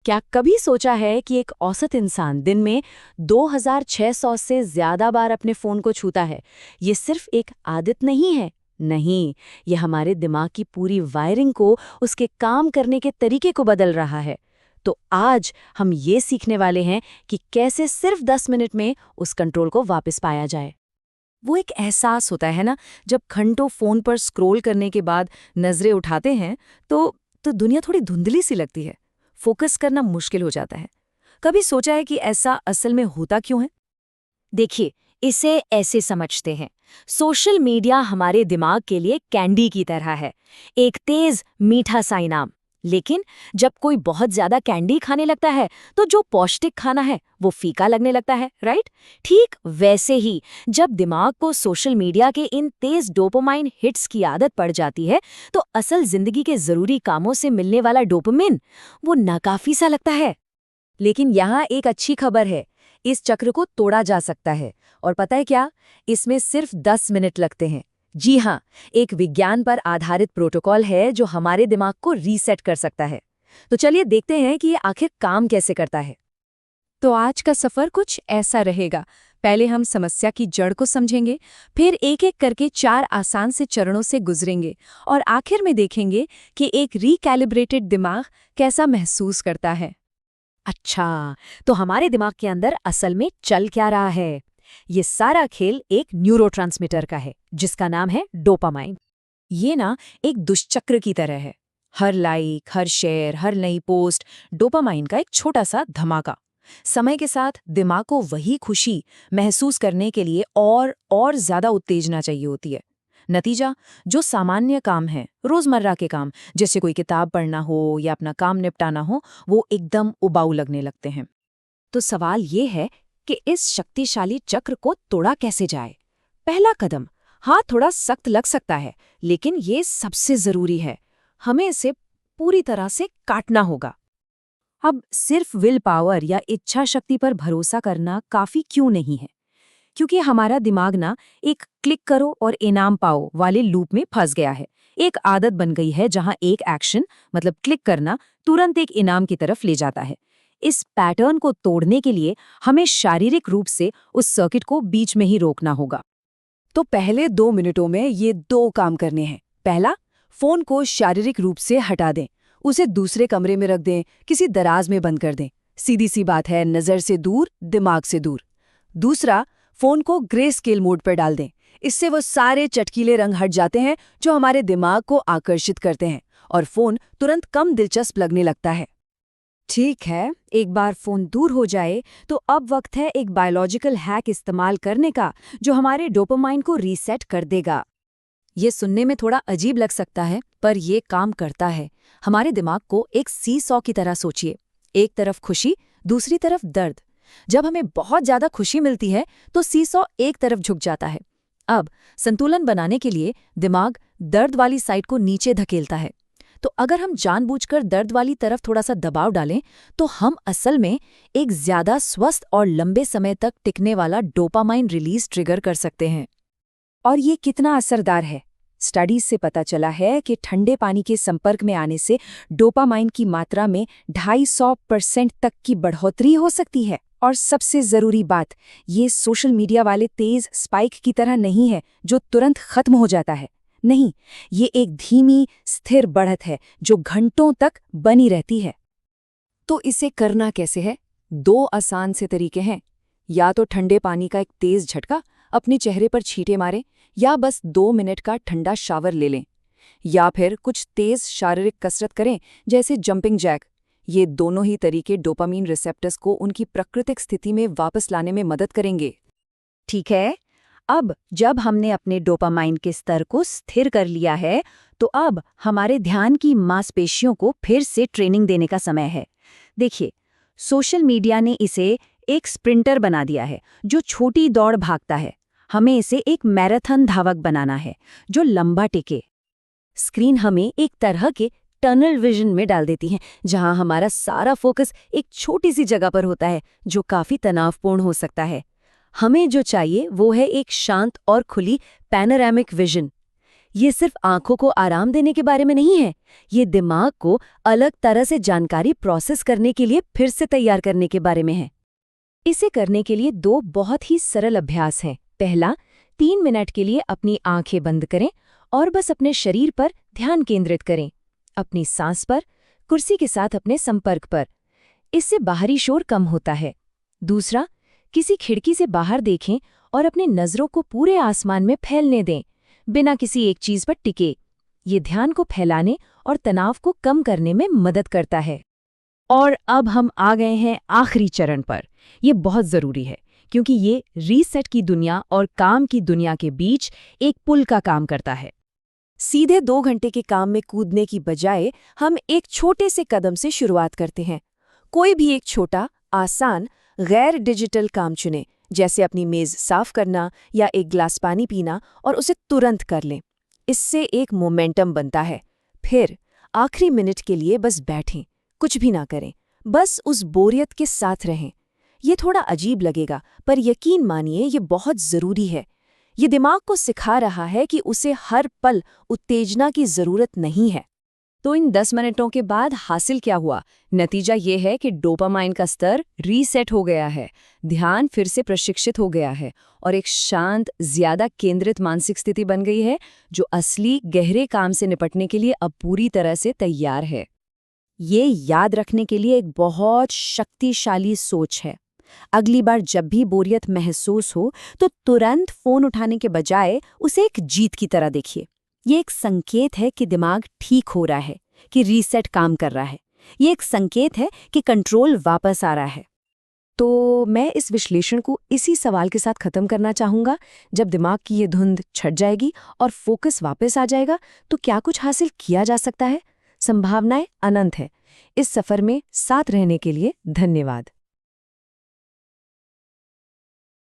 क्या कभी सोचा है कि एक औसत इंसान दिन में 2600 से ज्यादा बार अपने फोन को छूता है? ये सिर्फ एक आदत नहीं है। नहीं, ये हमारे दिमाग की पूरी वायरिंग को, उसके काम करने के तरीके को बदल रहा है। तो आज हम ये सीखने वाले हैं कि कैसे सिर्फ 10 मिनट में उस कंट्रोल को वापस पाया जाए। वो एक एहसास होता है ना, जब घंटों फोन पर स्क्रॉल करने के बाद नजरें उठाते हैं तो दुनिया थोड़ी धुंधली सी लगती है, फोकस करना मुश्किल हो जाता है। कभी सोचा है कि ऐसा असल में होता क्यों है? देखिए, इसे ऐसे समझते हैं। सोशल मीडिया हमारे दिमाग के लिए कैंडी की तरह है, एक तेज मीठा सा इनाम। लेकिन जब कोई बहुत ज्यादा कैंडी खाने लगता है तो जो पौष्टिक खाना है वो फीका लगने लगता है, राइट? ठीक वैसे ही जब दिमाग को सोशल मीडिया के इन तेज डोपामाइन हिट्स की आदत पड़ जाती है तो असल जिंदगी के जरूरी कामों से मिलने वाला डोपामिन वो नाकाफी सा लगता है। लेकिन यहाँ एक अच्छी खबर है, इस चक्र को तोड़ा जा सकता है। और पता है क्या? इसमें सिर्फ 10 मिनट लगते हैं। जी हाँ, एक विज्ञान पर आधारित प्रोटोकॉल है जो हमारे दिमाग को रीसेट कर सकता है। तो चलिए देखते हैं कि ये आखिर काम कैसे करता है। तो आज का सफर कुछ ऐसा रहेगा। पहले हम समस्या की जड़ को समझेंगे, फिर एक एक करके 4 आसान से चरणों से गुजरेंगे और आखिर में देखेंगे कि एक रिकैलिब्रेटेड दिमाग कैसा महसूस करता है। अच्छा, तो हमारे दिमाग के अंदर असल में चल क्या रहा है? ये सारा खेल एक न्यूरोट्रांसमीटर का है जिसका नाम है डोपामाइन। ये ना एक दुष्चक्र की तरह है। हर लाइक, हर शेयर, हर नई पोस्ट डोपामाइन का एक छोटा सा धमाका। समय के साथ दिमाग को वही खुशी महसूस करने के लिए और ज्यादा उत्तेजना चाहिए होती है। नतीजा, जो सामान्य काम है, रोजमर्रा के काम, जैसे कोई किताब पढ़ना हो या अपना काम निपटाना हो, वो एकदम उबाऊ लगने लगते हैं। तो सवाल ये है कि इस शक्तिशाली चक्र को तोड़ा कैसे जाए? पहला कदम, हाँ थोड़ा सख्त लग सकता है, लेकिन ये सबसे जरूरी है। हमें इसे पूरी तरह से काटना होगा। अब सिर्फ विल पावर या इच्छा शक्ति पर भरोसा करना काफी क्यों नहीं है? क्योंकि हमारा दिमाग ना एक क्लिक करो और इनाम पाओ वाले लूप में फंस गया है। एक आदत बन गई है जहां एक एक्शन, मतलब क्लिक करना, तुरंत एक इनाम की तरफ ले जाता है। इस पैटर्न को तोड़ने के लिए हमें शारीरिक रूप से उस सर्किट को बीच में ही रोकना होगा। तो पहले 2 मिनटों में ये 2 काम करने हैं। पहला, फोन को शारीरिक रूप से हटा दें, उसे दूसरे कमरे में रख दें, किसी दराज में बंद कर दें। सीधी सी बात है, नजर से दूर, दिमाग से दूर। दूसरा, फोन को ग्रे स्केल मोड पर डाल दें। इससे वो सारे चटकीले रंग हट जाते हैं जो हमारे दिमाग को आकर्षित करते हैं और फोन तुरंत कम दिलचस्प लगने लगता है। ठीक है, एक बार फोन दूर हो जाए तो अब वक्त है एक बायोलॉजिकल हैक इस्तेमाल करने का जो हमारे डोपामाइन को रीसेट कर देगा। ये सुनने में थोड़ा अजीब लग सकता है, पर ये काम करता है। हमारे दिमाग को एक सी-सॉ की तरह सोचिए, एक तरफ खुशी, दूसरी तरफ दर्द। जब हमें बहुत ज्यादा खुशी मिलती है तो सी-सॉ एक तरफ झुक जाता है। अब संतुलन बनाने के लिए दिमाग दर्द वाली साइड को नीचे धकेलता है। तो अगर हम जानबूझकर दर्द वाली तरफ थोड़ा सा दबाव डालें तो हम असल में एक ज्यादा स्वस्थ और लंबे समय तक टिकने वाला डोपामाइन रिलीज ट्रिगर कर सकते हैं। और ये कितना असरदार है? स्टडीज से पता चला है कि ठंडे पानी के संपर्क में आने से डोपामाइन की मात्रा में 250% तक की बढ़ोतरी हो सकती है। और सबसे जरूरी बात, ये सोशल मीडिया वाले तेज स्पाइक की तरह नहीं है जो तुरंत खत्म हो जाता है। नहीं, ये एक धीमी, स्थिर बढ़त है जो घंटों तक बनी रहती है। तो इसे करना कैसे है? 2 आसान से तरीके हैं। या तो ठंडे पानी का एक तेज झटका अपने चेहरे पर छींटे मारें, या बस 2 मिनट का ठंडा शावर ले लें, या फिर कुछ तेज शारीरिक कसरत करें जैसे जंपिंग जैक। ये दोनों ही तरीके डोपामीन रिसेप्टर्स को उनकी प्राकृतिक स्थिति में वापस लाने में मदद करेंगे। ठीक है, अब जब हमने अपने डोपामाइन के स्तर को स्थिर कर लिया है तो अब हमारे ध्यान की मांसपेशियों को फिर से ट्रेनिंग देने का समय है। देखिए, सोशल मीडिया ने इसे एक स्प्रिंटर बना दिया है जो छोटी दौड़ भागता है। हमें इसे एक मैराथन धावक बनाना है जो लंबा टिके। स्क्रीन हमें एक तरह के टनल विजन में डाल देती है जहां हमारा सारा फोकस एक छोटी सी जगह पर होता है जो काफी तनावपूर्ण हो सकता है। हमें जो चाहिए वो है एक शांत और खुली पैनोरामिक विजन। ये सिर्फ आंखों को आराम देने के बारे में नहीं है, ये दिमाग को अलग तरह से जानकारी प्रोसेस करने के लिए फिर से तैयार करने के बारे में है। इसे करने के लिए 2 बहुत ही सरल अभ्यास हैं। पहला, 3 मिनट के लिए अपनी आंखें बंद करें और बस अपने शरीर पर ध्यान केंद्रित करें, अपनी सांस पर, कुर्सी के साथ अपने संपर्क पर। इससे बाहरी शोर कम होता है। दूसरा, किसी खिड़की से बाहर देखें और अपनी नज़रों को पूरे आसमान में फैलने दें, बिना किसी एक चीज पर टिके। ये ध्यान को फैलाने और तनाव को कम करने में मदद करता है। और अब हम आ गए हैं आखिरी चरण पर। ये बहुत ज़रूरी है क्योंकि ये रीसेट की दुनिया और काम की दुनिया के बीच एक पुल का काम करता है। सीधे 2 घंटे के काम में कूदने की बजाय हम एक छोटे से कदम से शुरुआत करते हैं। कोई भी एक छोटा, आसान, गैर डिजिटल काम चुनें, जैसे अपनी मेज़ साफ करना या एक गिलास पानी पीना, और उसे तुरंत कर लें। इससे एक मोमेंटम बनता है। फिर आखिरी मिनट के लिए बस बैठें, कुछ भी ना करें, बस उस बोरियत के साथ रहें। ये थोड़ा अजीब लगेगा, पर यकीन मानिए ये बहुत ज़रूरी है। ये दिमाग को सिखा रहा है कि उसे हर पल उत्तेजना की ज़रूरत नहीं है। तो इन 10 मिनटों के बाद हासिल क्या हुआ? नतीजा ये है कि डोपामाइन का स्तर रीसेट हो गया है, ध्यान फिर से प्रशिक्षित हो गया है और एक शांत, ज्यादा केंद्रित मानसिक स्थिति बन गई है, जो असली गहरे काम से निपटने के लिए अब पूरी तरह से तैयार है। ये याद रखने के लिए एक बहुत शक्तिशाली सोच है। अगली बार जब भी बोरियत महसूस हो, तो तुरंत फोन उठाने के बजाय उसे एक जीत की तरह देखिए। ये एक संकेत है कि दिमाग ठीक हो रहा है, कि रीसेट काम कर रहा है। ये एक संकेत है कि कंट्रोल वापस आ रहा है। तो मैं इस विश्लेषण को इसी सवाल के साथ खत्म करना चाहूंगा, जब दिमाग की ये धुंध छट जाएगी और फोकस वापस आ जाएगा, तो क्या कुछ हासिल किया जा सकता है? संभावनाएं अनंत है। इस सफर में साथ रहने के लिए धन्यवाद।